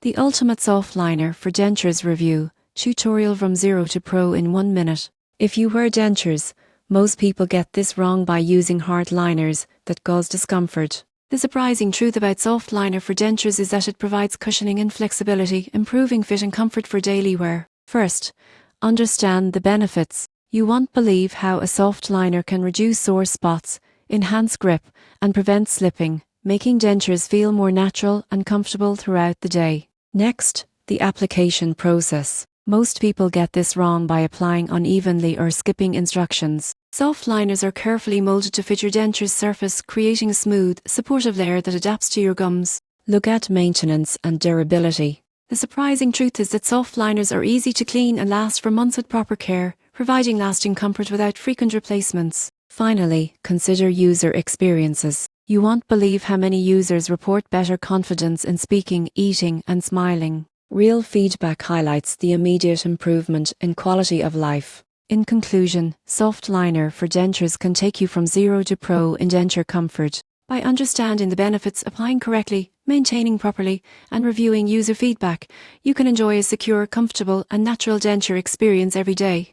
The ultimate soft liner for dentures review, tutorial from 0 to pro in 1 minute. If you wear dentures, most people get this wrong by using hard liners that cause discomfort. The surprising truth about soft liner for dentures is that it provides cushioning and flexibility, improving fit and comfort for daily wear. First, understand the benefits. You won't believe how a soft liner can reduce sore spots, enhance grip, and prevent slipping, making dentures feel more natural and comfortable throughout the day. Next, the application process. Most people get this wrong by applying unevenly or skipping instructions. Soft liners are carefully molded to fit your denture's surface, creating a smooth, supportive layer that adapts to your gums. Look at maintenance and durability. The surprising truth is that soft liners are easy to clean and last for months with proper care, providing lasting comfort without frequent replacements. Finally, consider user experiences. You won't believe how many users report better confidence in speaking, eating, and smiling. Real feedback highlights the immediate improvement in quality of life. In conclusion, soft liner for dentures can take you from 0 to pro in denture comfort. By understanding the benefits, applying correctly, maintaining properly, and reviewing user feedback, you can enjoy a secure, comfortable, and natural denture experience every day.